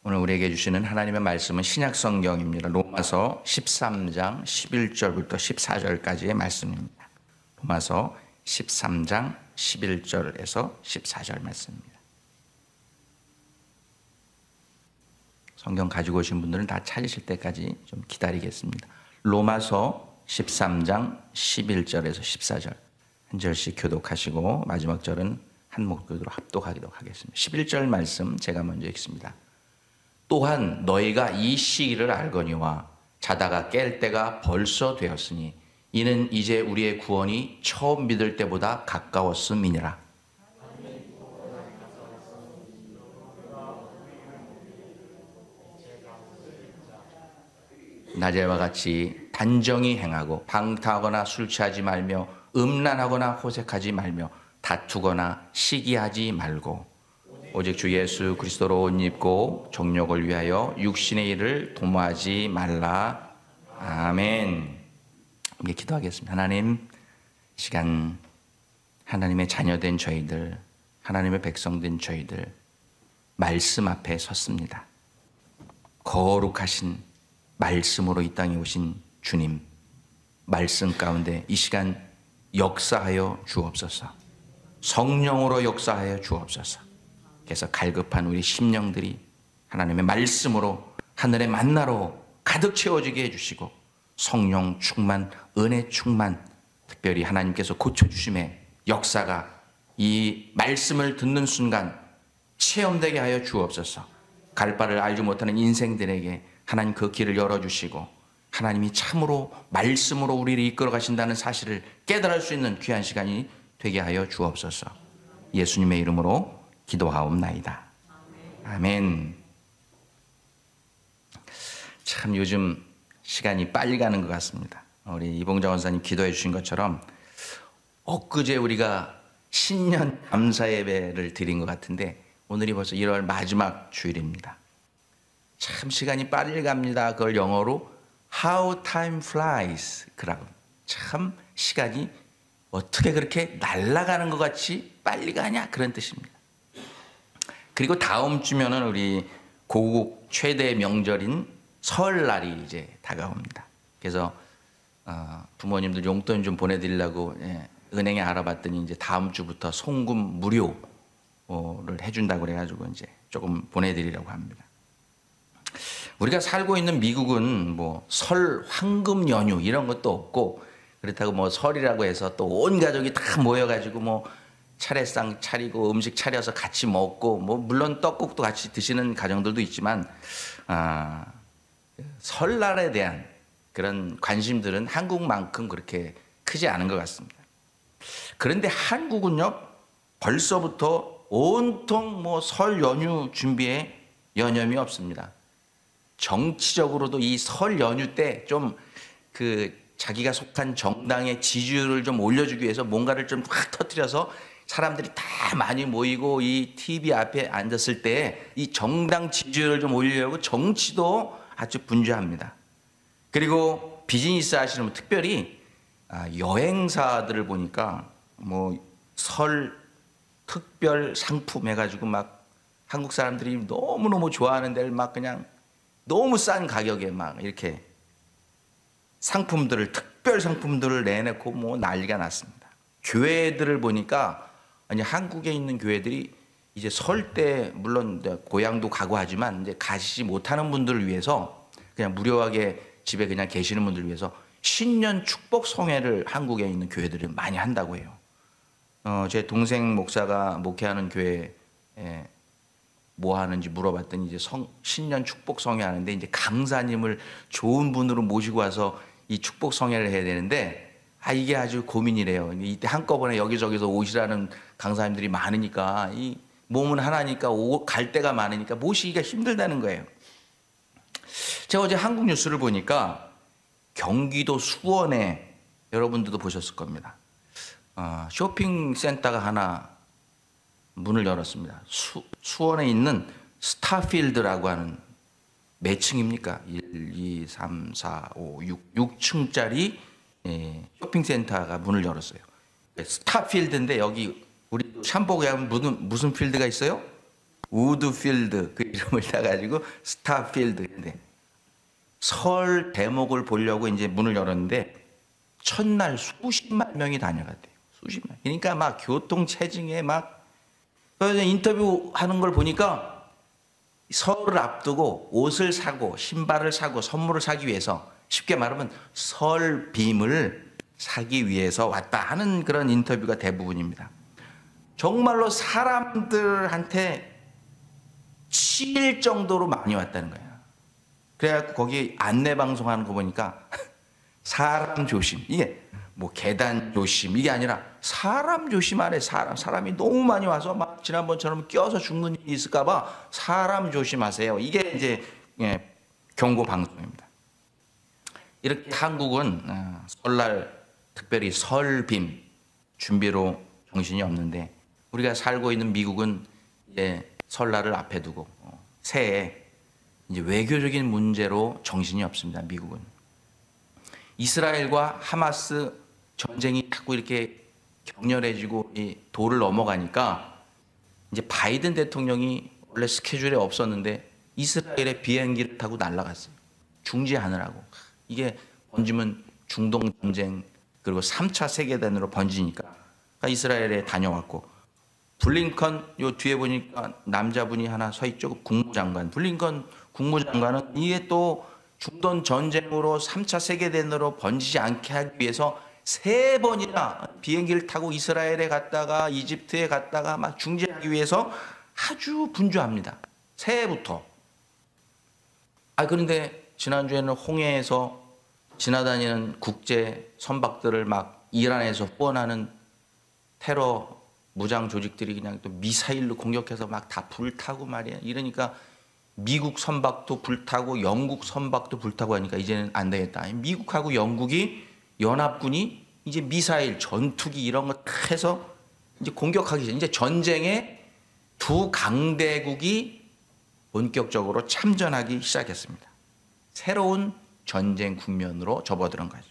오늘 우리에게 주시는 하나님의 말씀은 신약 성경입니다. 로마서 13장 11절부터 14절까지의 말씀입니다. 로마서 13장 11절에서 14절 말씀입니다. 성경 가지고 오신 분들은 다 찾으실 때까지 좀 기다리겠습니다. 로마서 13장 11절에서 14절 한 절씩 교독하시고 마지막 절은 한 목소리로 합독하도록 하겠습니다. 11절 말씀 제가 먼저 읽습니다. 또한 너희가 이 시기를 알거니와 자다가 깰 때가 벌써 되었으니 이는 이제 우리의 구원이 처음 믿을 때보다 가까웠음이니라. 낮에와 같이 단정히 행하고 방탕하거나 술 취하지 말며 음란하거나 호색하지 말며 다투거나 시기하지 말고 오직 주 예수 그리스도로 옷 입고 정욕을 위하여 육신의 일을 도모하지 말라. 아멘. 함께 기도하겠습니다. 하나님, 시간 하나님의 자녀된 저희들, 하나님의 백성된 저희들 말씀 앞에 섰습니다. 거룩하신 말씀으로 이 땅에 오신 주님, 말씀 가운데 이 시간 역사하여 주옵소서. 성령으로 역사하여 주옵소서. 그래서 갈급한 우리 심령들이 하나님의 말씀으로 하늘의 만나로 가득 채워지게 해주시고 성령 충만, 은혜 충만, 특별히 하나님께서 고쳐주심의 역사가 이 말씀을 듣는 순간 체험되게 하여 주옵소서. 갈 바를 알지 못하는 인생들에게 하나님 그 길을 열어주시고 하나님이 참으로 말씀으로 우리를 이끌어 가신다는 사실을 깨달을 수 있는 귀한 시간이 되게 하여 주옵소서. 예수님의 이름으로 기도하옵나이다. 아멘. 참 요즘 시간이 빨리 가는 것 같습니다. 우리 이봉자 원사님 기도해 주신 것처럼 엊그제 우리가 신년 감사 예배를 드린 것 같은데 오늘이 벌써 1월 마지막 주일입니다. 참 시간이 빨리 갑니다. 그걸 영어로 How time flies. 그라고. 참 시간이 어떻게 그렇게 날아가는 것 같이 빨리 가냐 그런 뜻입니다. 그리고 다음 주면은 우리 고국 최대 명절인 설날이 이제 다가옵니다. 그래서 부모님들 용돈 좀 보내드리려고 은행에 알아봤더니 이제 다음 주부터 송금 무료를 해준다고 그래가지고 이제 조금 보내드리려고 합니다. 우리가 살고 있는 미국은 뭐 설 황금 연휴 이런 것도 없고 그렇다고 뭐 설이라고 해서 또 온 가족이 다 모여가지고 뭐 차례상 차리고 음식 차려서 같이 먹고 뭐 물론 떡국도 같이 드시는 가정들도 있지만 설날에 대한 그런 관심들은 한국만큼 그렇게 크지 않은 것 같습니다. 그런데 한국은요 벌써부터 온통 뭐 설 연휴 준비에 여념이 없습니다. 정치적으로도 이 설 연휴 때 좀 자기가 속한 정당의 지지율을 좀 올려주기 위해서 뭔가를 좀 확 터뜨려서 사람들이 다 많이 모이고 이 TV 앞에 앉았을 때 이 정당 지지율을 좀 올리려고 정치도 아주 분주합니다. 그리고 비즈니스 하시는 분 특별히 여행사들을 보니까 뭐 설 특별 상품 해가지고 막 한국 사람들이 너무너무 좋아하는 데를 막 그냥 너무 싼 가격에 막 이렇게 상품들을 특별 상품들을 내놓고 뭐 난리가 났습니다. 교회들을 보니까 아니 한국에 있는 교회들이 이제 설 때 물론 고향도 가고 하지만 이제 가시지 못하는 분들을 위해서 그냥 무료하게 집에 그냥 계시는 분들을 위해서 신년 축복 성회를 한국에 있는 교회들이 많이 한다고 해요. 제 동생 목사가 목회하는 교회에 뭐 하는지 물어봤더니 이제 신년 축복 성회 하는데 이제 강사님을 좋은 분으로 모시고 와서 이 축복 성회를 해야 되는데 이게 아주 고민이래요. 이때 한꺼번에 여기저기서 오시라는 강사님들이 많으니까 이 몸은 하나니까 갈 데가 많으니까 모시기가 힘들다는 거예요. 제가 어제 한국 뉴스를 보니까 경기도 수원에 여러분들도 보셨을 겁니다. 쇼핑센터가 하나 문을 열었습니다. 수원에 있는 스타필드라고 하는 몇 층입니까? 1, 2, 3, 4, 5, 6층짜리 쇼핑센터가 문을 열었어요. 스타필드인데 여기 우리 샴보에 하면 무슨 필드가 있어요? 우드필드 그 이름을 따가지고 스타필드인데 설 대목을 보려고 이제 문을 열었는데 첫날 수십만 명이 다녀갔대요. 수십만. 그러니까 막 교통 체증에 막 그래서 인터뷰 하는 걸 보니까 설을 앞두고 옷을 사고 신발을 사고 선물을 사기 위해서 쉽게 말하면 설 빔을 사기 위해서 왔다 하는 그런 인터뷰가 대부분입니다. 정말로 사람들한테 치일 정도로 많이 왔다는 거예요. 그래갖고 거기 안내방송하는 거 보니까 사람 조심, 이게 뭐 계단 조심 이게 아니라 사람 조심하래. 사람이 너무 많이 와서 막 지난번처럼 껴서 죽는 일이 있을까봐 사람 조심하세요. 이게 이제 경고 방송입니다. 이렇게 한국은 설날 특별히 설빔 준비로 정신이 없는데 우리가 살고 있는 미국은 이제 설날을 앞에 두고 새해 이제 외교적인 문제로 정신이 없습니다. 미국은 이스라엘과 하마스 전쟁이 자꾸 이렇게 격렬해지고 이 도를 넘어가니까 이제 바이든 대통령이 원래 스케줄에 없었는데 이스라엘에 비행기를 타고 날아갔어요. 중지하느라고. 이게 번지면 중동 전쟁 그리고 3차 세계대전으로 번지니까 그러니까 이스라엘에 다녀왔고 블링컨 요 뒤에 보니까 남자분이 하나 서 있죠. 국무장관. 블링컨 국무장관은 이게 또 중동 전쟁으로 3차 세계대전으로 번지지 않게 하기 위해서 3번이나 비행기를 타고 이스라엘에 갔다가 이집트에 갔다가 막 중재하기 위해서 아주 분주합니다. 새해부터. 그런데 지난주에는 홍해에서 지나다니는 국제 선박들을 막 이란에서 후원하는 테러 무장 조직들이 그냥 또 미사일로 공격해서 막 다 불타고 말이야. 이러니까 미국 선박도 불타고 영국 선박도 불타고 하니까 이제는 안 되겠다. 미국하고 영국이 연합군이 이제 미사일, 전투기 이런 거 다 해서 이제 공격하기 전에 이제 전쟁에 두 강대국이 본격적으로 참전하기 시작했습니다. 새로운 전쟁 국면으로 접어드는 거죠.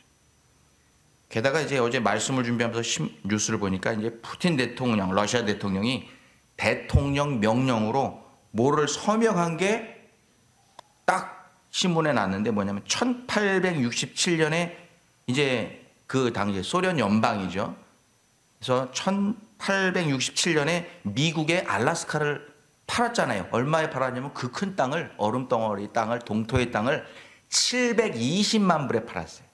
게다가 이제 어제 말씀을 준비하면서 뉴스를 보니까 이제 푸틴 대통령, 러시아 대통령이 대통령 명령으로 뭐를 서명한 게 딱 신문에 났는데 뭐냐면 1867년에 이제 그 당시에 소련 연방이죠. 그래서 1867년에 미국의 알래스카를 팔았잖아요. 얼마에 팔았냐면 그 큰 땅을 얼음덩어리 땅을 동토의 땅을 720만 불에 팔았어요.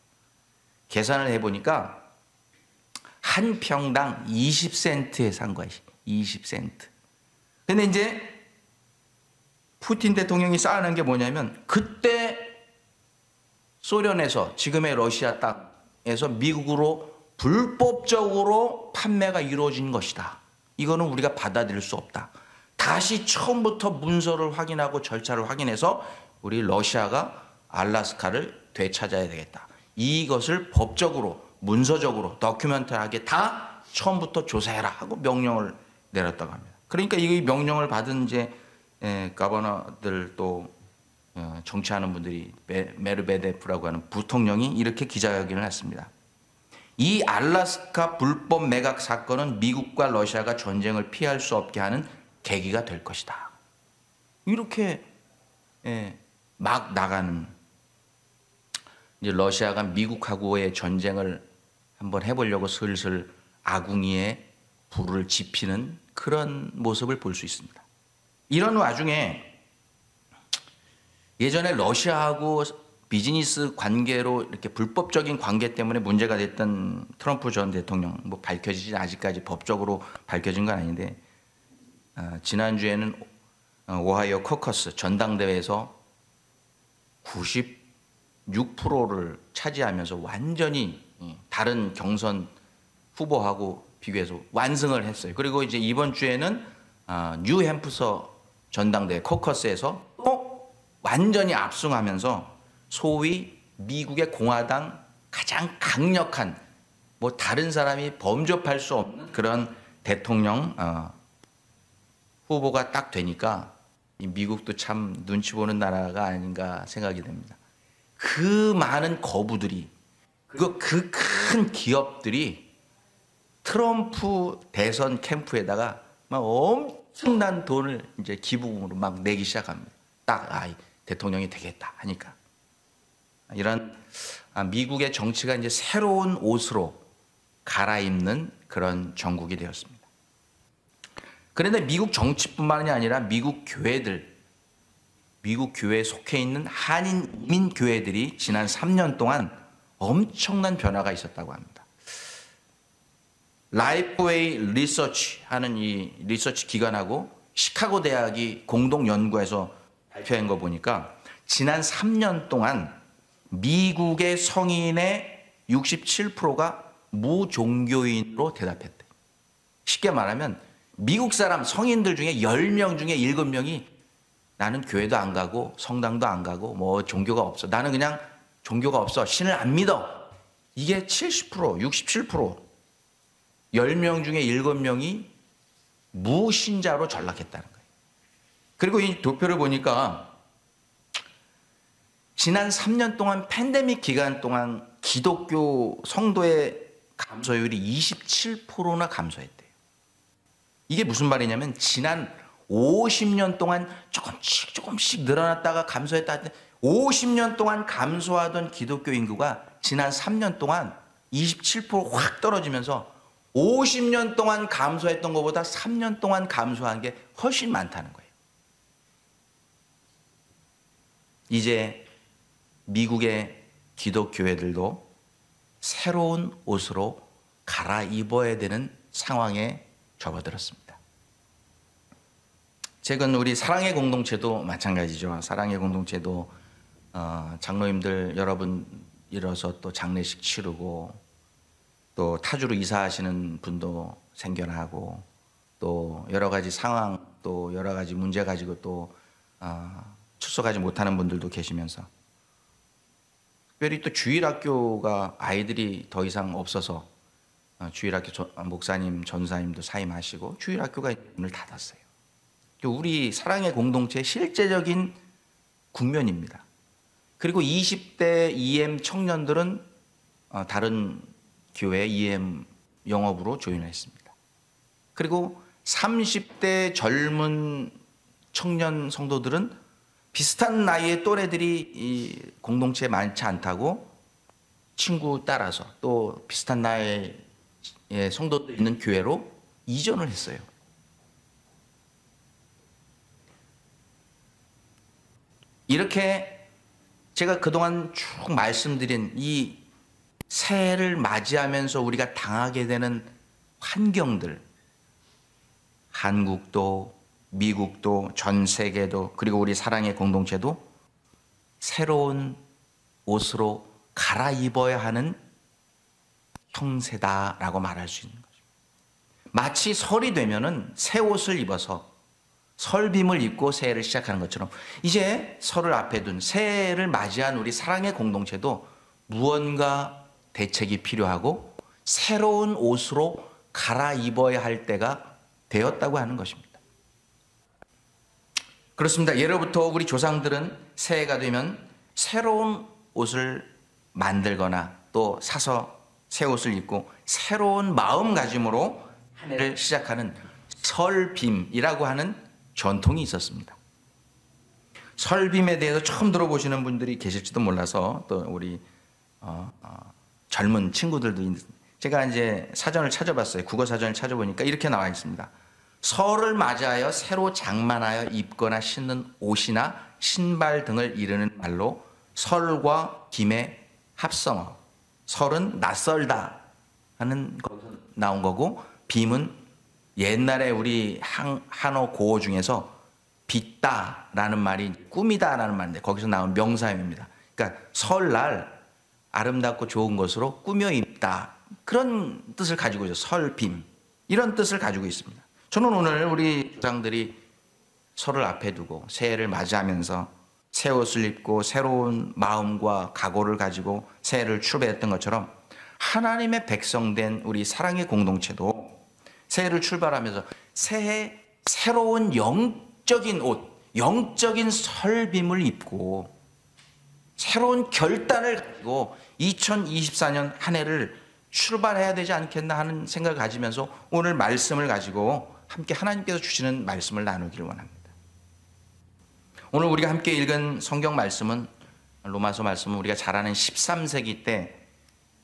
계산을 해보니까 한 평당 20센트에 산 거예요. 20센트. 근데 이제 푸틴 대통령이 쌓아낸 게 뭐냐면 그때 소련에서 지금의 러시아 땅에서 미국으로 불법적으로 판매가 이루어진 것이다. 이거는 우리가 받아들일 수 없다. 다시 처음부터 문서를 확인하고 절차를 확인해서 우리 러시아가 알래스카를 되찾아야 되겠다. 이것을 법적으로 문서적으로 다큐멘터리하게 다 처음부터 조사해라 하고 명령을 내렸다고 합니다. 그러니까 이 명령을 받은 이제 가버너들 또 정치하는 분들이 메르베데프라고 하는 부통령이 이렇게 기자회견을 했습니다. 이 알래스카 불법 매각 사건은 미국과 러시아가 전쟁을 피할 수 없게 하는 계기가 될 것이다. 이렇게 막 나가는 이제 러시아가 미국하고의 전쟁을 한번 해보려고 슬슬 아궁이에 불을 지피는 그런 모습을 볼 수 있습니다. 이런 와중에 예전에 러시아하고 비즈니스 관계로 이렇게 불법적인 관계 때문에 문제가 됐던 트럼프 전 대통령 뭐 밝혀지지 아직까지 법적으로 밝혀진 건 아닌데 지난주에는 오하이오 코커스 전당대회에서 96%를 차지하면서 완전히 다른 경선 후보하고 비교해서 완승을 했어요. 그리고 이제 이번 주에는 뉴햄프서 전당대회 코커스에서 또 완전히 압승하면서 소위 미국의 공화당 가장 강력한 뭐 다른 사람이 범접할 수 없는 그런 대통령 후보가 딱 되니까 이 미국도 참 눈치 보는 나라가 아닌가 생각이 됩니다. 그 많은 거부들이 그리고 그 큰 기업들이 트럼프 대선 캠프에다가 막 엄청난 돈을 이제 기부금으로 막 내기 시작합니다. 대통령이 되겠다 하니까. 이런 미국의 정치가 이제 새로운 옷으로 갈아입는 그런 정국이 되었습니다. 그런데 미국 정치뿐만이 아니라 미국 교회들, 미국 교회에 속해 있는 한인 이민 교회들이 지난 3년 동안 엄청난 변화가 있었다고 합니다. 라이프웨이 리서치 하는 이 리서치 기관하고 시카고 대학이 공동 연구해서 발표한 거 보니까 지난 3년 동안 미국의 성인의 67%가 무종교인으로 대답했대. 쉽게 말하면 미국 사람 성인들 중에 10명 중에 7명이 나는 교회도 안 가고 성당도 안 가고 뭐 종교가 없어. 나는 그냥 종교가 없어. 신을 안 믿어. 이게 70%, 67%. 10명 중에 7명이 무신자로 전락했다는 거예요. 그리고 이 도표를 보니까 지난 3년 동안 팬데믹 기간 동안 기독교 성도의 감소율이 27%나 감소했대요. 이게 무슨 말이냐면 지난 50년 동안 조금씩 늘어났다가 감소했다. 50년 동안 감소하던 기독교 인구가 지난 3년 동안 27%확 떨어지면서 50년 동안 감소했던 것보다 3년 동안 감소한 게 훨씬 많다는 거예요. 이제 미국의 기독교회들도 새로운 옷으로 갈아입어야 되는 상황에 접어들었습니다. 최근 우리 사랑의 공동체도 마찬가지죠. 사랑의 공동체도 장로님들 여러분 일어서 또 장례식 치르고 또 타주로 이사하시는 분도 생겨나고 또 여러 가지 상황 또 여러 가지 문제 가지고 또 출석하지 못하는 분들도 계시면서 특별히 또 주일학교가 아이들이 더 이상 없어서 주일학교 목사님, 전사님도 사임하시고 주일학교가 문을 닫았어요. 우리 사랑의 공동체의 실제적인 국면입니다. 그리고 20대 EM 청년들은 다른 교회 EM 영업으로 조인했습니다. 그리고 30대 젊은 청년 성도들은 비슷한 나이의 또래들이 이 공동체에 많지 않다고 친구 따라서 또 비슷한 나이의 성도들 있는 교회로 이전을 했어요. 이렇게 제가 그동안 쭉 말씀드린 이 새해를 맞이하면서 우리가 당하게 되는 환경들, 한국도 미국도 전 세계도 그리고 우리 사랑의 공동체도 새로운 옷으로 갈아입어야 하는 형세다라고 말할 수 있는 거죠. 마치 설이 되면은 새 옷을 입어서 설빔을 입고 새해를 시작하는 것처럼 이제 설을 앞에 둔 새해를 맞이한 우리 사랑의 공동체도 무언가 대책이 필요하고 새로운 옷으로 갈아입어야 할 때가 되었다고 하는 것입니다. 그렇습니다. 예로부터 우리 조상들은 새해가 되면 새로운 옷을 만들거나 또 사서 새 옷을 입고 새로운 마음가짐으로 한 해를 시작하는 설빔이라고 하는 전통이 있었습니다. 설빔에 대해서 처음 들어보시는 분들이 계실지도 몰라서 또 우리 젊은 친구들도 제가 이제 사전을 찾아봤어요. 국어 사전을 찾아보니까 이렇게 나와 있습니다. 설을 맞이하여 새로 장만하여 입거나 신는 옷이나 신발 등을 이르는 말로 설과 김의 합성어. 설은 낯설다 하는 것에서 나온 거고 빔은 옛날에 우리 한어 고어 중에서 빚다라는 말이 꾸미다라는 말인데 거기서 나온 명사형입니다. 그러니까 설날 아름답고 좋은 것으로 꾸며 입다 그런 뜻을 가지고 있어요. 설빔 이런 뜻을 가지고 있습니다. 저는 오늘 우리 조상들이 설을 앞에 두고 새해를 맞이하면서 새 옷을 입고 새로운 마음과 각오를 가지고 새해를 출발했던 것처럼 하나님의 백성된 우리 사랑의 공동체도 새해를 출발하면서 새해 새로운 영적인 옷, 영적인 설빔을 입고 새로운 결단을 가지고 2024년 한 해를 출발해야 되지 않겠나 하는 생각을 가지면서 오늘 말씀을 가지고 함께 하나님께서 주시는 말씀을 나누기를 원합니다. 오늘 우리가 함께 읽은 성경 말씀은 로마서 말씀은 우리가 잘 아는 13세기 때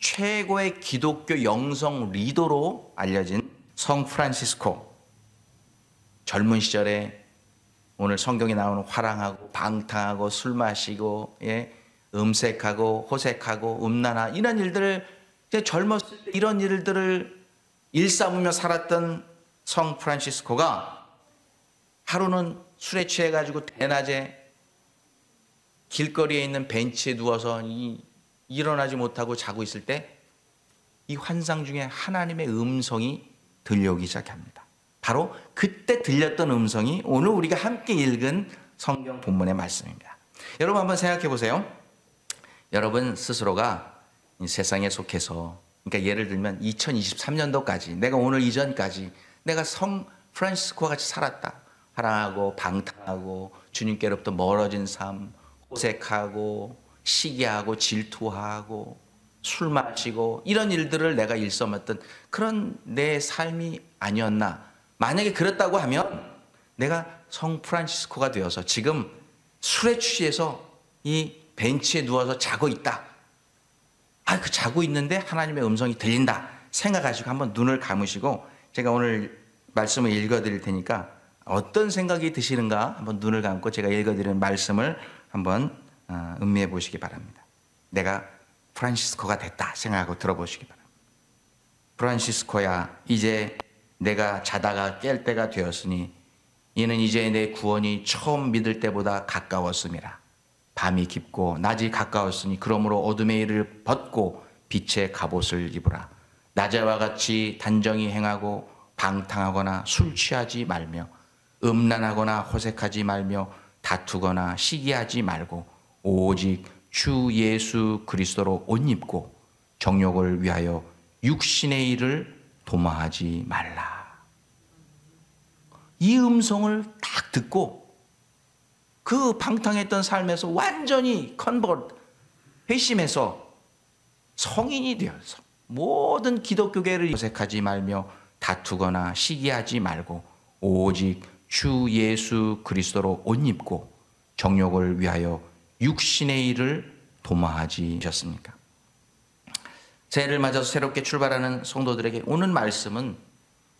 최고의 기독교 영성 리더로 알려진 성 프란시스코, 젊은 시절에 오늘 성경에 나오는 화랑하고 방탕하고 술 마시고 음색하고 호색하고 음란하 이런 일들을 젊었을 때 이런 일들을 일삼으며 살았던 성 프란시스코가 하루는 술에 취해가지고 대낮에 길거리에 있는 벤치에 누워서 일어나지 못하고 자고 있을 때 이 환상 중에 하나님의 음성이 들려오기 시작합니다. 바로 그때 들렸던 음성이 오늘 우리가 함께 읽은 성경 본문의 말씀입니다. 여러분 한번 생각해 보세요. 여러분 스스로가 이 세상에 속해서, 그러니까 예를 들면 2023년도까지 내가 오늘 이전까지 내가 성 프란시스코와 같이 살았다. 화랑하고 방탕하고 주님께로부터 멀어진 삶, 호색하고 시기하고 질투하고 술 마시고 이런 일들을 내가 일삼았던 그런 내 삶이 아니었나. 만약에 그렇다고 하면 내가 성 프란시스코가 되어서 지금 술에 취해서 이 벤치에 누워서 자고 있다. 그 자고 있는데 하나님의 음성이 들린다 생각하시고 한번 눈을 감으시고 제가 오늘 말씀을 읽어드릴 테니까 어떤 생각이 드시는가 한번 눈을 감고 제가 읽어드리는 말씀을 한번 음미해 보시기 바랍니다. 내가 프란시스코가 됐다 생각하고 들어보시기 바랍니다. 프란시스코야, 이제 내가 자다가 깰 때가 되었으니 이는 이제 내 구원이 처음 믿을 때보다 가까웠음이라. 밤이 깊고 낮이 가까웠으니 그러므로 어둠의 일을 벗고 빛의 갑옷을 입으라. 낮에와 같이 단정히 행하고 방탕하거나 술 취하지 말며 음란하거나 호색하지 말며 다투거나 시기하지 말고 오직 주 예수 그리스도로 옷 입고 정욕을 위하여 육신의 일을 도모하지 말라. 이 음성을 딱 듣고 그 방탕했던 삶에서 완전히 회심해서 성인이 되어서 모든 기독교계를 어색하지 말며 다투거나 시기하지 말고 오직 주 예수 그리스도로 옷 입고 정욕을 위하여 육신의 일을 도모하지 않으셨습니까? 새해를 맞아서 새롭게 출발하는 성도들에게 오늘 말씀은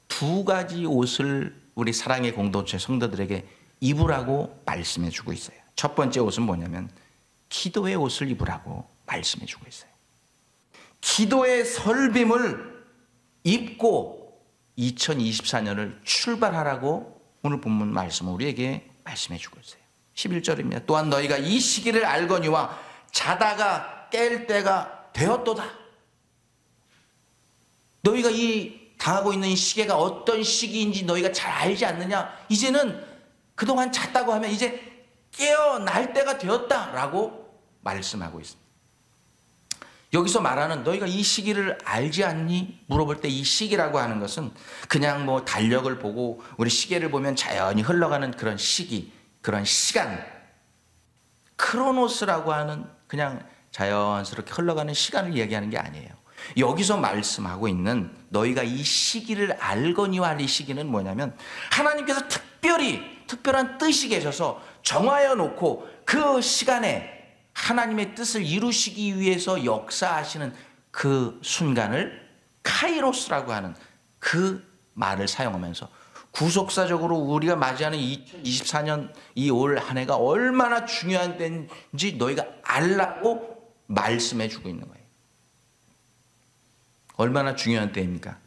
두 가지 옷을 우리 사랑의 공동체 성도들에게 입으라고 말씀해 주고 있어요. 첫 번째 옷은 뭐냐면 기도의 옷을 입으라고 말씀해 주고 있어요. 기도의 설빔을 입고 2024년을 출발하라고 오늘 본문 말씀은 우리에게 말씀해 주고 있어요. 11절입니다. 또한 너희가 이 시기를 알거니와 자다가 깰 때가 되었도다. 너희가 이 당하고 있는 이 시기가 어떤 시기인지 너희가 잘 알지 않느냐? 이제는 그동안 잤다고 하면 이제 깨어날 때가 되었다라고 말씀하고 있습니다. 여기서 말하는 너희가 이 시기를 알지 않니? 물어볼 때 이 시기라고 하는 것은 그냥 뭐 달력을 보고 우리 시계를 보면 자연히 흘러가는 그런 시기, 그런 시간, 크로노스라고 하는 그냥 자연스럽게 흘러가는 시간을 얘기하는 게 아니에요. 여기서 말씀하고 있는 너희가 이 시기를 알거니와 할 이 시기는 뭐냐면 하나님께서 특별한 뜻이 계셔서 정하여 놓고 그 시간에 하나님의 뜻을 이루시기 위해서 역사하시는 그 순간을 카이로스라고 하는 그 말을 사용하면서 구속사적으로 우리가 맞이하는 2024년 이 올 한 해가 얼마나 중요한 때인지 너희가 알라고 말씀해 주고 있는 거예요. 얼마나 중요한 때입니까?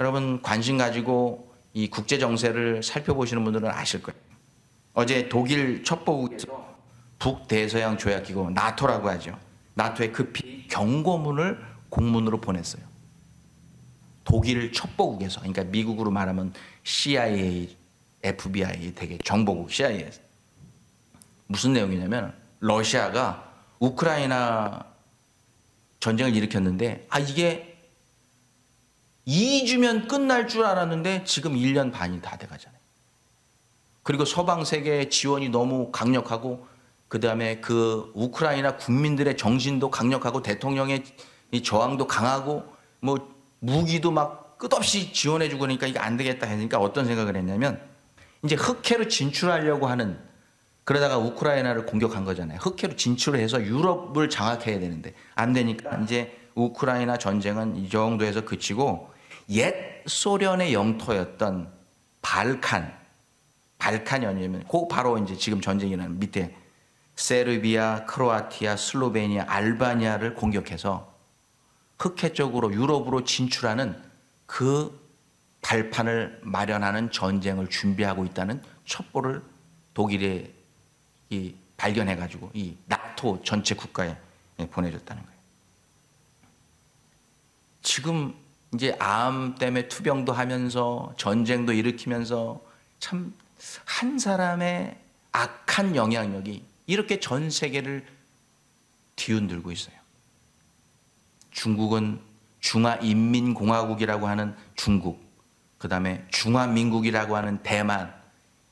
여러분 관심 가지고 이 국제 정세를 살펴보시는 분들은 아실 거예요. 어제 독일 첩보국에서 북대서양 조약기구 나토라고 하죠. 나토에 급히 경고문을 공문으로 보냈어요. 독일 첩보국에서, 그러니까 미국으로 말하면 CIA, FBI 되게 정보국 CIA에서 무슨 내용이냐면 러시아가 우크라이나 전쟁을 일으켰는데 이게 2주면 끝날 줄 알았는데 지금 1년 반이 다 돼가잖아요. 그리고 서방 세계의 지원이 너무 강력하고 그 다음에 그 우크라이나 국민들의 정신도 강력하고 대통령의 이 저항도 강하고 뭐 무기도 막 끝없이 지원해주고 그러니까 이게 안 되겠다 하니까 어떤 생각을 했냐면 이제 흑해로 진출하려고 하는, 그러다가 우크라이나를 공격한 거잖아요. 흑해로 진출을 해서 유럽을 장악해야 되는데 안 되니까 이제 우크라이나 전쟁은 이 정도에서 그치고 옛 소련의 영토였던 발칸이 아니면 그 바로 이제 지금 전쟁이 일어나는 밑에 세르비아, 크로아티아, 슬로베니아, 알바니아를 공격해서 흑해 쪽으로 유럽으로 진출하는 그 발판을 마련하는 전쟁을 준비하고 있다는 첩보를 독일에 발견해가지고 이 나토 전체 국가에 보내줬다는 거예요. 지금 이제 암 때문에 투병도 하면서 전쟁도 일으키면서 참 한 사람의 악한 영향력이 이렇게 전 세계를 뒤흔들고 있어요. 중국은 중화인민공화국이라고 하는 중국, 그 다음에 중화민국이라고 하는 대만,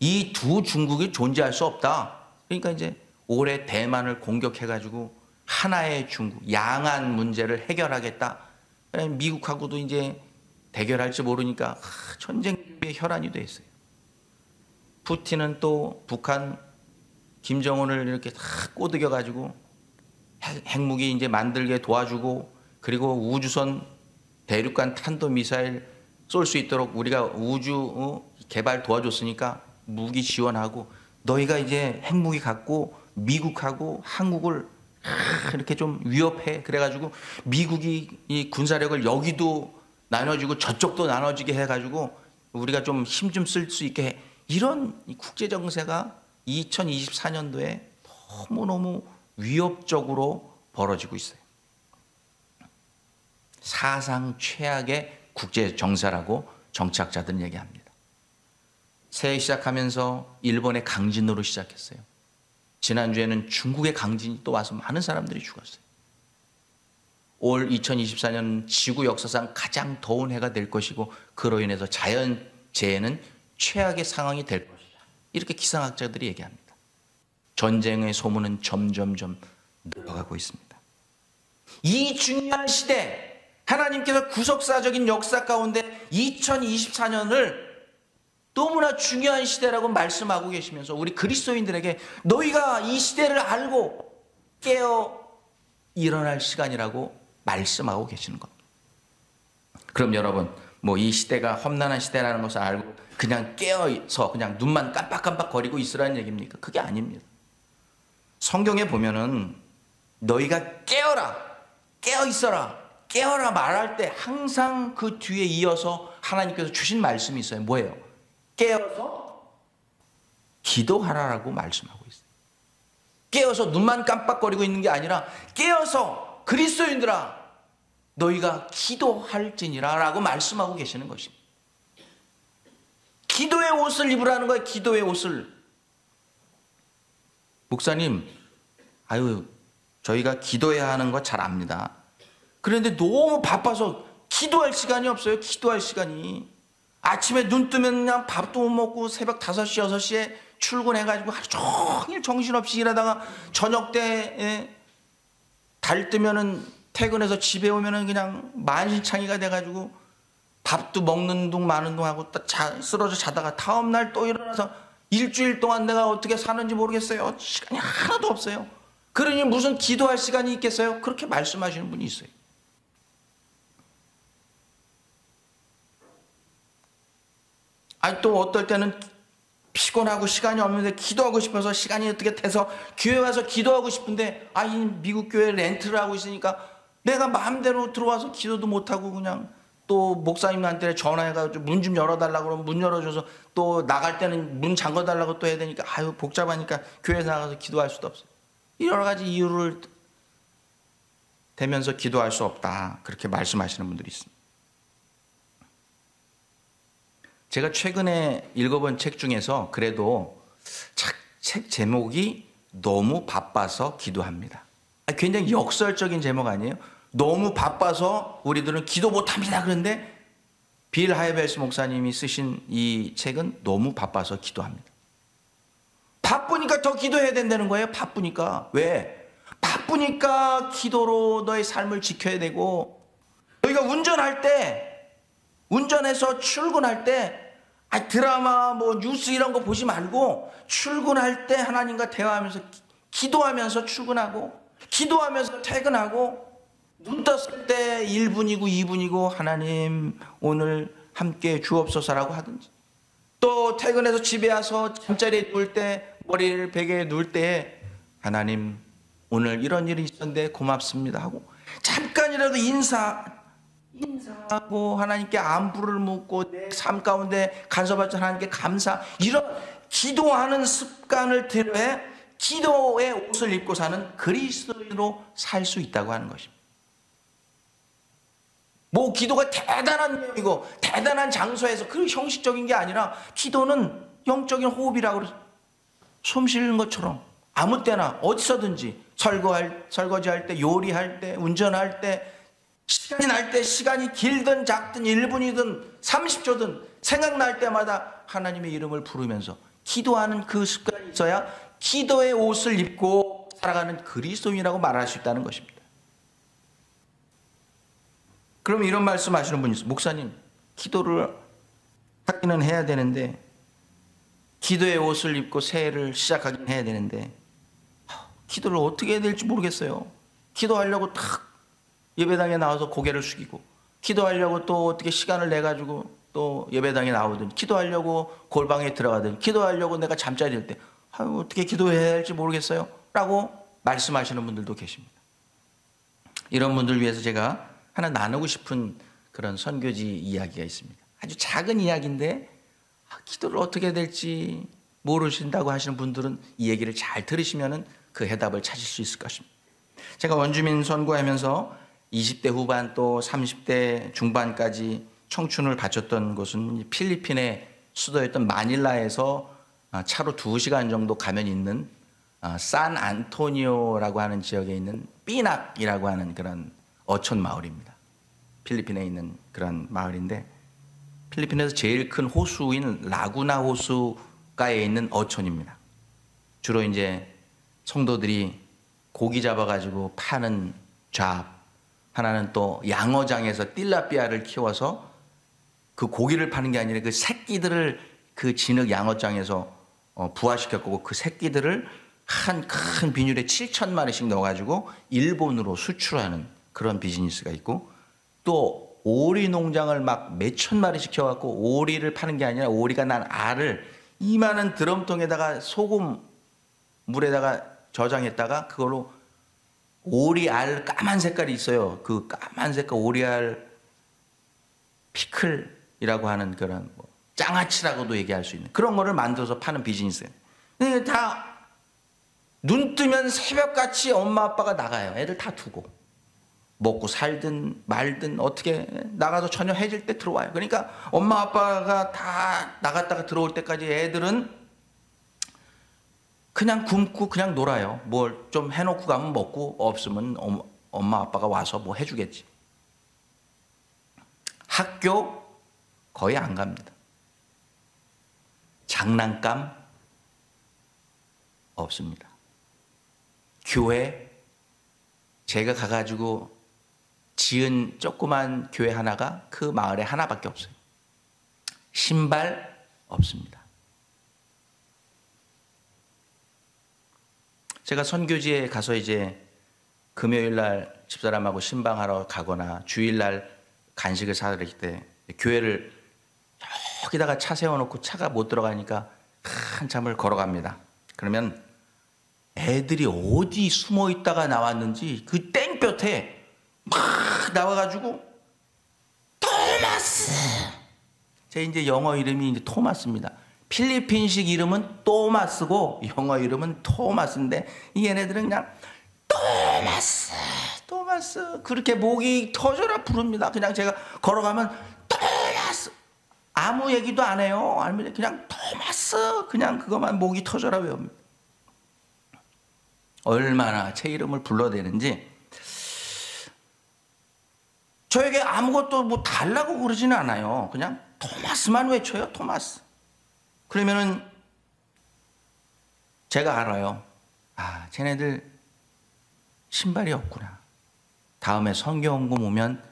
이 두 중국이 존재할 수 없다. 그러니까 이제 올해 대만을 공격해가지고 하나의 중국, 양안 문제를 해결하겠다. 미국하고도 이제 대결할지 모르니까 전쟁 준비에 혈안이 돼 있어요. 푸틴은 또 북한 김정은을 이렇게 다 꼬드겨가지고 핵무기 이제 만들게 도와주고, 그리고 우주선 대륙간 탄도미사일 쏠 수 있도록 우리가 우주 개발 도와줬으니까 무기 지원하고, 너희가 이제 핵무기 갖고 미국하고 한국을 이렇게 좀 위협해. 그래가지고 미국이 이 군사력을 여기도 나눠주고 저쪽도 나눠지게 해가지고 우리가 좀 힘 좀 쓸 수 있게 해. 이런 국제 정세가 2024년도에 너무너무 위협적으로 벌어지고 있어요. 사상 최악의 국제 정세라고 정치학자들은 얘기합니다. 새해 시작하면서 일본의 강진으로 시작했어요. 지난주에는 중국의 강진이 또 와서 많은 사람들이 죽었어요. 올 2024년 지구 역사상 가장 더운 해가 될 것이고, 그로 인해서 자연재해는 최악의 상황이 될 것이다. 이렇게 기상학자들이 얘기합니다. 전쟁의 소문은 점점점 늘어가고 있습니다. 이 중요한 시대, 하나님께서 구속사적인 역사 가운데 2024년을 너무나 중요한 시대라고 말씀하고 계시면서 우리 그리스도인들에게 너희가 이 시대를 알고 깨어 일어날 시간이라고 말씀하고 계시는 겁니다. 그럼 여러분, 뭐 이 시대가 험난한 시대라는 것을 알고 그냥 깨어서 그냥 눈만 깜빡깜빡 거리고 있으라는 얘기입니까? 그게 아닙니다. 성경에 보면은 너희가 깨어라, 깨어 있어라, 깨어라 말할 때 항상 그 뒤에 이어서 하나님께서 주신 말씀이 있어요. 뭐예요? 깨어서 기도하라라고 말씀하고 있어요. 깨어서 눈만 깜빡거리고 있는 게 아니라 깨어서 그리스도인들아 너희가 기도할지니라 라고 말씀하고 계시는 것입니다. 기도의 옷을 입으라는 거예요. 기도의 옷을. 목사님, 저희가 기도해야 하는 거 잘 압니다. 그런데 너무 바빠서 기도할 시간이 없어요. 기도할 시간이. 아침에 눈 뜨면 그냥 밥도 못 먹고 새벽 5시, 6시에 출근해가지고 하루 종일 정신없이 일하다가 저녁 때 달 뜨면은 퇴근해서 집에 오면은 그냥 만신창이가 돼가지고 밥도 먹는 둥 마는 둥 하고 쓰러져 자다가 다음날 또 일어나서 일주일 동안 내가 어떻게 사는지 모르겠어요. 시간이 하나도 없어요. 그러니 무슨 기도할 시간이 있겠어요? 그렇게 말씀하시는 분이 있어요. 아니 또 어떨 때는 피곤하고 시간이 없는데 기도하고 싶어서 시간이 어떻게 돼서 교회 와서 기도하고 싶은데 미국 교회 렌트를 하고 있으니까 내가 마음대로 들어와서 기도도 못하고 그냥 또 목사님한테 전화해가지고 문 좀 열어달라고 그러면 문 열어줘서 또 나갈 때는 문 잠궈달라고 또 해야 되니까 복잡하니까 교회 나가서 기도할 수도 없어요. 여러 가지 이유를 대면서 기도할 수 없다. 그렇게 말씀하시는 분들이 있습니다. 제가 최근에 읽어본 책 중에서 그래도 책 제목이 너무 바빠서 기도합니다. 굉장히 역설적인 제목 아니에요? 너무 바빠서 우리들은 기도 못합니다. 그런데 빌 하이벨스 목사님이 쓰신 이 책은 너무 바빠서 기도합니다. 바쁘니까 더 기도해야 된다는 거예요. 바쁘니까. 왜? 바쁘니까 기도로 너의 삶을 지켜야 되고, 너희가 운전할 때 운전해서 출근할 때 드라마 뭐 뉴스 이런 거 보지 말고 출근할 때 하나님과 대화하면서 기도하면서 출근하고 기도하면서 퇴근하고 눈 떴을 때 1분이고 2분이고 하나님 오늘 함께 주옵소서라고 하든지, 또 퇴근해서 집에 와서 잠자리에 누울 때 머리를 베개에 누울 때 하나님 오늘 이런 일이 있었는데 고맙습니다 하고 잠깐이라도 인사하고 하나님께 안부를 묻고 내 삶 가운데 간섭하신 하나님께 감사, 이런 기도하는 습관을 들여 기도의 옷을 입고 사는 그리스도인으로 살 수 있다고 하는 것입니다. 뭐 기도가 대단한 내용이고 대단한 장소에서 그 형식적인 게 아니라 기도는 영적인 호흡이라고 그러죠. 숨 쉬는 것처럼 아무 때나 어디서든지 설거지할 때, 요리할 때, 운전할 때, 시간이 날 때, 시간이 길든 작든 1분이든 30초든 생각날 때마다 하나님의 이름을 부르면서 기도하는 그 습관이 있어야 기도의 옷을 입고 살아가는 그리스도인이라고 말할 수 있다는 것입니다. 그럼 이런 말씀 하시는 분이 있어요. 목사님, 기도를 하기는 해야 되는데, 기도의 옷을 입고 새해를 시작하긴 해야 되는데 기도를 어떻게 해야 될지 모르겠어요. 기도하려고 탁 예배당에 나와서 고개를 숙이고, 기도하려고 또 어떻게 시간을 내가지고 또 예배당에 나오든, 기도하려고 골방에 들어가든, 기도하려고 내가 잠자리일 때 어떻게 기도해야 할지 모르겠어요 라고 말씀하시는 분들도 계십니다. 이런 분들 위해서 제가 하나 나누고 싶은 그런 선교지 이야기가 있습니다. 아주 작은 이야기인데 기도를 어떻게 해야 될지 모르신다고 하시는 분들은 이 얘기를 잘 들으시면 그 해답을 찾을 수 있을 것입니다. 제가 원주민 선교하면서 20대 후반 또 30대 중반까지 청춘을 바쳤던 곳은 필리핀의 수도였던 마닐라에서 차로 2시간 정도 가면 있는 산 안토니오라고 하는 지역에 있는 삐낙이라고 하는 그런 어촌 마을입니다. 필리핀에 있는 그런 마을인데, 필리핀에서 제일 큰 호수인 라구나 호수가에 있는 어촌입니다. 주로 이제 성도들이 고기 잡아가지고 파는 잡, 하나는 또 양어장에서 틸라피아를 키워서 그 고기를 파는 게 아니라 그 새끼들을 그 진흙 양어장에서 부화시켰고 그 새끼들을 한 큰 비닐에 7,000마리씩 넣어가지고 일본으로 수출하는 그런 비즈니스가 있고, 또 오리 농장을 막 몇천 마리 시켜갖고 오리를 파는 게 아니라 오리가 난 알을 이만한 드럼통에다가 소금 물에다가 저장했다가 그걸로 오리알 까만 색깔이 있어요. 그 까만 색깔 오리알 피클이라고 하는 그런 장아찌라고도 얘기할 수 있는 그런 거를 만들어서 파는 비즈니스예요. 다 눈 뜨면 새벽같이 엄마 아빠가 나가요. 애들 다 두고 먹고 살든 말든 어떻게 나가서 저녁 해질 때 들어와요. 그러니까 엄마 아빠가 다 나갔다가 들어올 때까지 애들은 그냥 굶고 그냥 놀아요. 뭘 좀 해놓고 가면 먹고, 없으면 엄마 아빠가 와서 뭐 해주겠지. 학교 거의 안 갑니다. 장난감 없습니다. 교회 제가 가가지고 지은 조그만 교회 하나가 그 마을에 하나밖에 없어요. 신발 없습니다. 제가 선교지에 가서 이제 금요일 날 집사람하고 신방하러 가거나 주일 날 간식을 사드릴 때 교회를 여기다가 차 세워놓고 차가 못 들어가니까 한참을 걸어갑니다. 그러면 애들이 어디 숨어 있다가 나왔는지 그 땡볕에 막 나와가지고 토마스, 제 이제 영어 이름이 이제 토마스입니다. 필리핀식 이름은 토마스고 영어 이름은 토마스인데 이 얘네들은 그냥 토마스 그렇게 목이 터져라 부릅니다. 그냥 제가 걸어가면 토마스, 아무 얘기도 안 해요. 아니면 그냥 토마스, 그냥 그것만 목이 터져라 외웁니다. 얼마나 제 이름을 불러대는지. 저에게 아무것도 뭐 달라고 그러지는 않아요. 그냥 토마스만 외쳐요. 토마스. 그러면은 제가 알아요. 아, 쟤네들 신발이 없구나. 다음에 성경공부 오면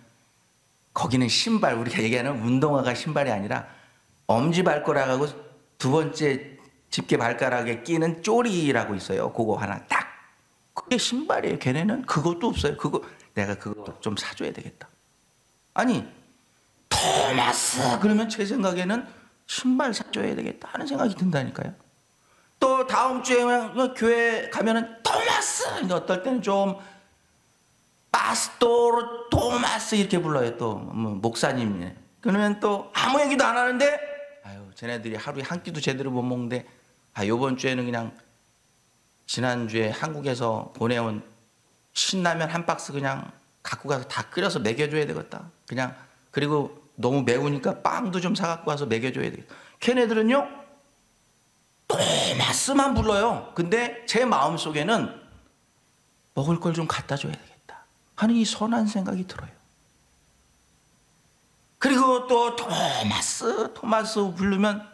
거기는 신발, 우리가 얘기하는 운동화가 신발이 아니라 엄지발가락하고 두 번째 집게 발가락에 끼는 쪼리라고 있어요. 그거 하나 딱. 그게 신발이에요. 걔네는 그것도 없어요. 내가 그거 좀 사줘야 되겠다. 아니, 토마스 그러면 제 생각에는 신발 사줘야 되겠다 하는 생각이 든다니까요. 또 다음 주에 교회 가면은 토마스, 어떨 때는 좀 파스토르 토마스 이렇게 불러요. 또 목사님. 그러면 또 아무 얘기도 안 하는데, 아유, 쟤네들이 하루에 한 끼도 제대로 못 먹는데, 요번 주에는 그냥 지난주에 한국에서 보내온 신라면 한 박스 그냥 갖고 가서 다 끓여서 먹여줘야 되겠다. 그냥, 그리고 너무 매우니까 빵도 좀 사갖고 와서 먹여줘야 되겠다. 걔네들은요, 토마스만 불러요. 근데 제 마음속에는 먹을 걸 좀 갖다 줘야 되겠다 하는 이 선한 생각이 들어요. 그리고 또 토마스 부르면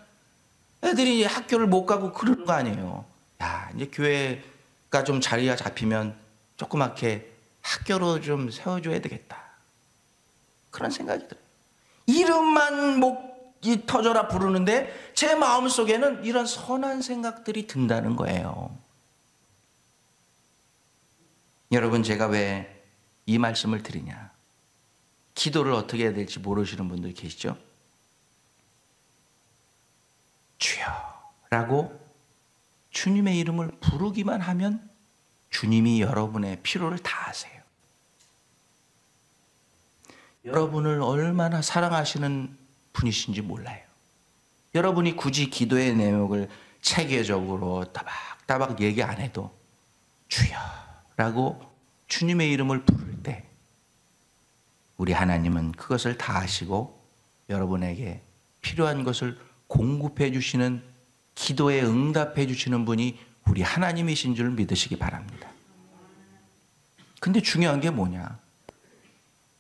애들이 학교를 못 가고 그러는 거 아니에요. 야, 이제 교회가 좀 자리가 잡히면 조그맣게 학교로 좀 세워줘야 되겠다. 그런 생각이 들어요. 이름만 목이 터져라 부르는데 제 마음속에는 이런 선한 생각들이 든다는 거예요. 여러분, 제가 왜 이 말씀을 드리냐? 기도를 어떻게 해야 될지 모르시는 분들 계시죠? 주여 라고 주님의 이름을 부르기만 하면 주님이 여러분의 필요를 다 아세요. 여러분을 얼마나 사랑하시는 분이신지 몰라요. 여러분이 굳이 기도의 내용을 체계적으로 따박따박 얘기 안 해도 주여 라고 주님의 이름을 부를 때 우리 하나님은 그것을 다 아시고 여러분에게 필요한 것을 공급해 주시는, 기도에 응답해 주시는 분이 우리 하나님이신 줄 믿으시기 바랍니다. 근데 중요한 게 뭐냐?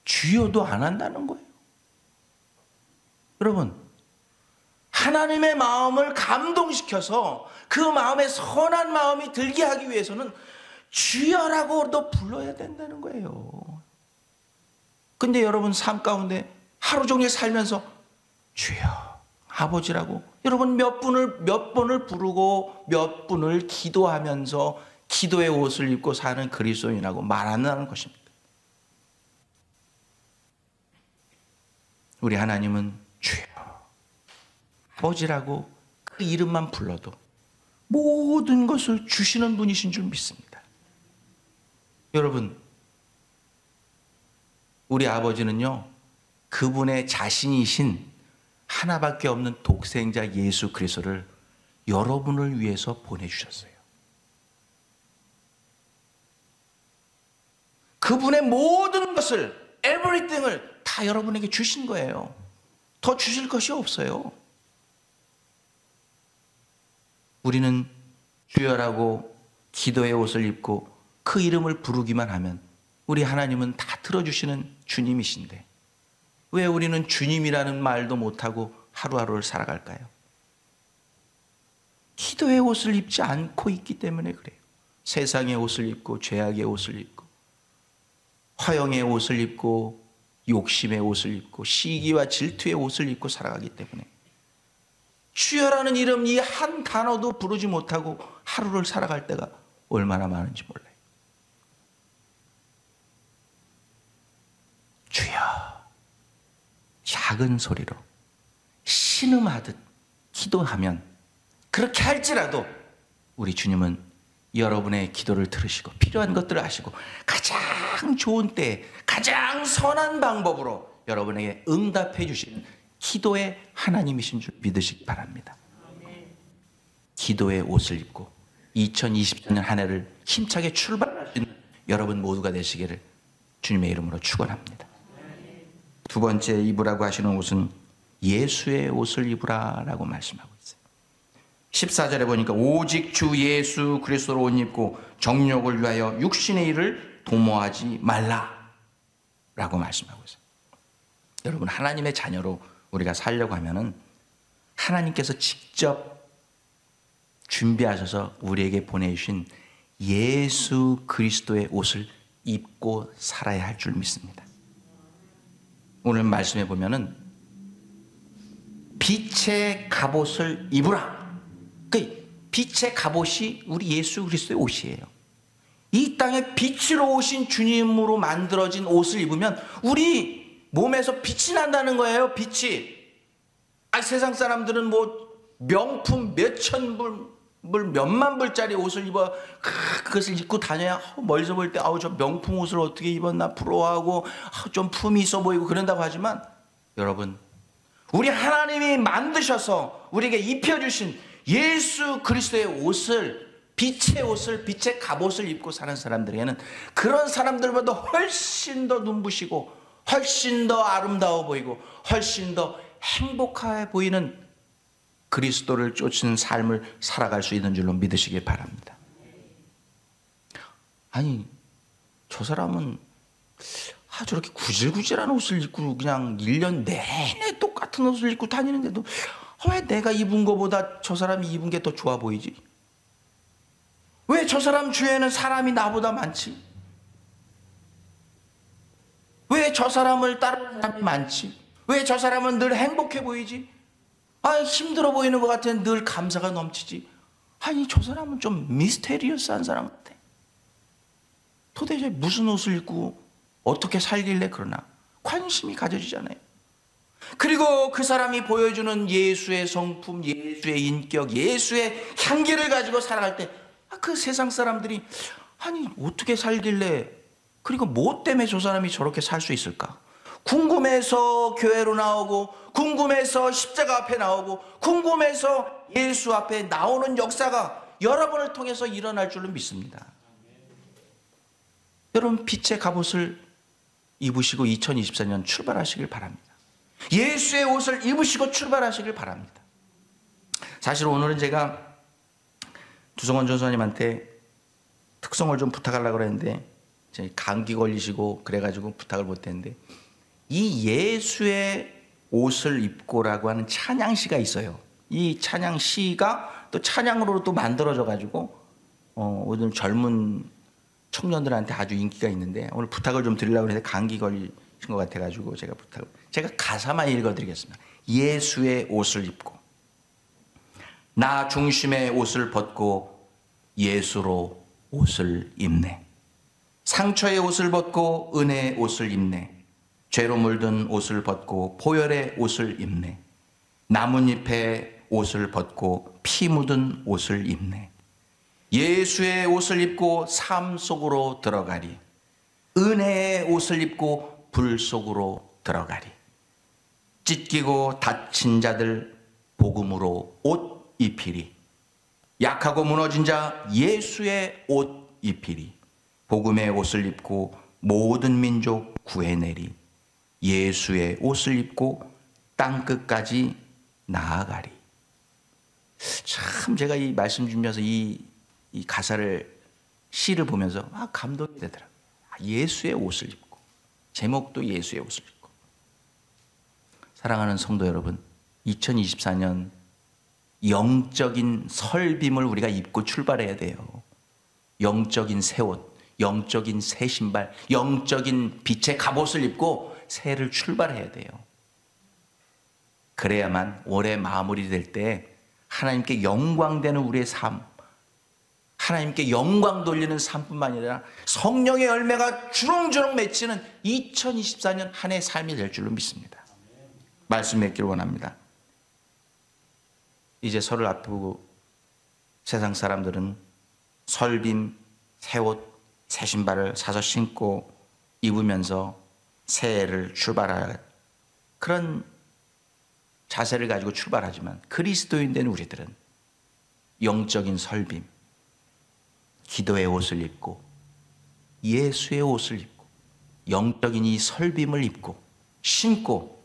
주여도 안 한다는 거예요. 여러분, 하나님의 마음을 감동시켜서 그 마음에 선한 마음이 들게 하기 위해서는 주여라고도 불러야 된다는 거예요. 근데 여러분 삶 가운데 하루 종일 살면서 주여, 아버지라고 여러분 몇 번을 부르고 몇 분을 기도하면서 기도의 옷을 입고 사는 그리스도인이라고 말한다는 것입니다. 우리 하나님은 주여, 아버지라고 그 이름만 불러도 모든 것을 주시는 분이신 줄 믿습니다. 여러분, 우리 아버지는요, 그분의 자신이신 하나밖에 없는 독생자 예수 그리스도를 여러분을 위해서 보내주셨어요. 그분의 모든 것을, everything을 다 여러분에게 주신 거예요. 더 주실 것이 없어요. 우리는 주여라고 기도의 옷을 입고 그 이름을 부르기만 하면 우리 하나님은 다 들어주시는 주님이신데 왜 우리는 주님이라는 말도 못하고 하루하루를 살아갈까요? 기도의 옷을 입지 않고 있기 때문에 그래요. 세상의 옷을 입고 죄악의 옷을 입고 화형의 옷을 입고 욕심의 옷을 입고 시기와 질투의 옷을 입고 살아가기 때문에 주여라는 이름 이 한 단어도 부르지 못하고 하루를 살아갈 때가 얼마나 많은지 몰라요. 주여, 작은 소리로 신음하듯 기도하면 그렇게 할지라도 우리 주님은 여러분의 기도를 들으시고 필요한 것들을 아시고 가장 좋은 때에 가장 선한 방법으로 여러분에게 응답해 주시는 기도의 하나님이신 줄 믿으시기 바랍니다. 기도의 옷을 입고 2024년 한 해를 힘차게 출발할 수 있는 여러분 모두가 되시기를 주님의 이름으로 축원합니다. 두 번째 입으라고 하시는 옷은 예수의 옷을 입으라라고 말씀하고 있어요. 14절에 보니까 오직 주 예수 그리스도로 옷 입고 정욕을 위하여 육신의 일을 도모하지 말라라고 말씀하고 있어요. 여러분, 하나님의 자녀로 우리가 살려고 하면은 하나님께서 직접 준비하셔서 우리에게 보내주신 예수 그리스도의 옷을 입고 살아야 할 줄 믿습니다. 오늘 말씀해 보면은 빛의 갑옷을 입으라. 그 빛의 갑옷이 우리 예수 그리스도의 옷이에요. 이 땅에 빛으로 오신 주님으로 만들어진 옷을 입으면 우리 몸에서 빛이 난다는 거예요. 빛이. 세상 사람들은 뭐 명품 몇천 불, 몇만 불짜리 옷을 입어 그것을 입고 다녀야 멀리서 볼 때 저 명품 옷을 어떻게 입었나 부러워하고 좀 품이 있어 보이고 그런다고 하지만, 여러분, 우리 하나님이 만드셔서 우리에게 입혀주신 예수 그리스도의 옷을, 빛의 옷을, 빛의 갑옷을 입고 사는 사람들에게는 그런 사람들보다 훨씬 더 눈부시고 훨씬 더 아름다워 보이고 훨씬 더 행복해 보이는 그리스도를 쫓는 삶을 살아갈 수 있는 줄로 믿으시길 바랍니다. 아니, 저 사람은 저렇게 구질구질한 옷을 입고 그냥 1년 내내 똑같은 옷을 입고 다니는데도 왜 내가 입은 것보다 저 사람이 입은 게 더 좋아 보이지? 왜 저 사람 주위에는 사람이 나보다 많지? 왜 저 사람을 따르는 사람이 많지? 왜 저 사람은 늘 행복해 보이지? 힘들어 보이는 것 같아. 늘 감사가 넘치지. 아니, 저 사람은 좀 미스테리어스한 사람 같아. 도대체 무슨 옷을 입고 어떻게 살길래 그러나 관심이 가져지잖아요. 그리고 그 사람이 보여주는 예수의 성품, 예수의 인격, 예수의 향기를 가지고 살아갈 때 그 세상 사람들이 아니 어떻게 살길래, 그리고 뭐 때문에 저 사람이 저렇게 살 수 있을까 궁금해서 교회로 나오고, 궁금해서 십자가 앞에 나오고, 궁금해서 예수 앞에 나오는 역사가 여러분을 통해서 일어날 줄로 믿습니다. 여러분, 빛의 갑옷을 입으시고 2024년 출발하시길 바랍니다. 예수의 옷을 입으시고 출발하시길 바랍니다. 사실 오늘은 제가 두성원 전사님한테 특성을 좀 부탁하려고 그랬는데 감기 걸리시고 그래가지고 부탁을 못했는데, 이 예수의 옷을 입고라고 하는 찬양시가 있어요. 이 찬양시가 또 찬양으로 또 만들어져 가지고 오늘 젊은 청년들한테 아주 인기가 있는데, 오늘 부탁을 좀 드리려고 했는데 감기 걸리신 것 같아 가지고 제가 가사만 읽어드리겠습니다. 예수의 옷을 입고, 나 중심의 옷을 벗고 예수로 옷을 입네. 상처의 옷을 벗고 은혜의 옷을 입네. 죄로 물든 옷을 벗고 보혈의 옷을 입네. 나뭇잎의 옷을 벗고 피 묻은 옷을 입네. 예수의 옷을 입고 삶 속으로 들어가리. 은혜의 옷을 입고 불 속으로 들어가리. 찢기고 다친 자들 복음으로 옷 입히리. 약하고 무너진 자 예수의 옷 입히리. 복음의 옷을 입고 모든 민족 구해내리. 예수의 옷을 입고 땅끝까지 나아가리. 참 제가 이 말씀 준비해서 이 가사를, 시를 보면서 감동이 되더라고요. 예수의 옷을 입고, 제목도 예수의 옷을 입고. 사랑하는 성도 여러분, 2024년 영적인 설빔을 우리가 입고 출발해야 돼요. 영적인 새 옷, 영적인 새 신발, 영적인 빛의 갑옷을 입고 새해를 출발해야 돼요. 그래야만 올해 마무리될 때 하나님께 영광되는 우리의 삶, 하나님께 영광 돌리는 삶뿐만 아니라 성령의 열매가 주렁주렁 맺히는 2024년 한 해의 삶이 될 줄로 믿습니다. 말씀 맺기를 원합니다. 이제 설을 앞두고 세상 사람들은 설빔, 새 옷, 새 신발을 사서 신고 입으면서 새해를 출발할 그런 자세를 가지고 출발하지만, 그리스도인 된 우리들은 영적인 설빔, 기도의 옷을 입고 예수의 옷을 입고 영적인 이 설빔을 입고 신고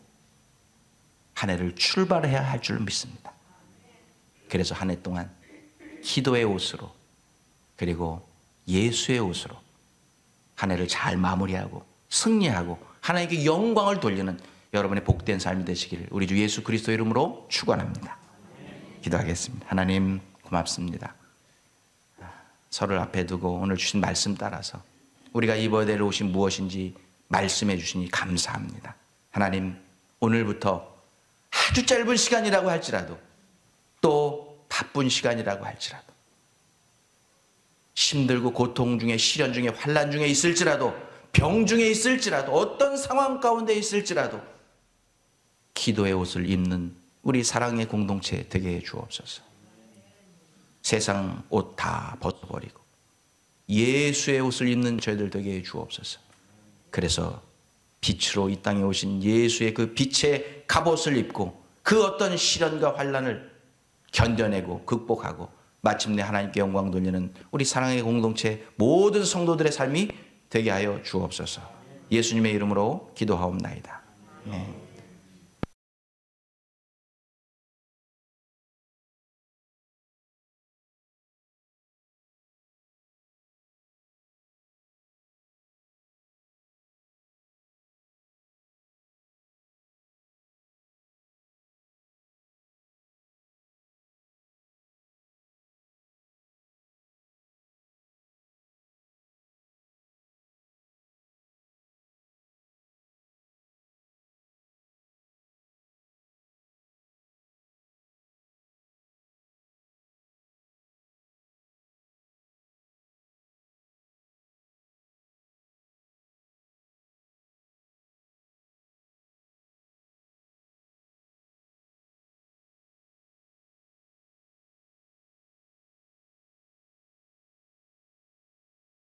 한 해를 출발해야 할 줄 믿습니다. 그래서 한 해 동안 기도의 옷으로 그리고 예수의 옷으로 한 해를 잘 마무리하고 승리하고 하나님께 영광을 돌리는 여러분의 복된 삶이 되시기를 우리 주 예수 그리스도 이름으로 축원합니다. 기도하겠습니다. 하나님 고맙습니다. 설을 앞에 두고 오늘 주신 말씀 따라서 우리가 입어야 될 옷이 무엇인지 말씀해 주시니 감사합니다. 하나님, 오늘부터 아주 짧은 시간이라고 할지라도, 또 바쁜 시간이라고 할지라도, 힘들고 고통 중에, 시련 중에, 환난 중에 있을지라도, 병 중에 있을지라도, 어떤 상황 가운데 있을지라도 기도의 옷을 입는 우리 사랑의 공동체 되게 해 주옵소서. 세상 옷 다 벗어버리고 예수의 옷을 입는 저희들 되게 해 주옵소서. 그래서 빛으로 이 땅에 오신 예수의 그 빛의 갑옷을 입고 그 어떤 시련과 환난을 견뎌내고 극복하고 마침내 하나님께 영광 돌리는 우리 사랑의 공동체 모든 성도들의 삶이 되게 하여 주옵소서. 예수님의 이름으로 기도하옵나이다. 네.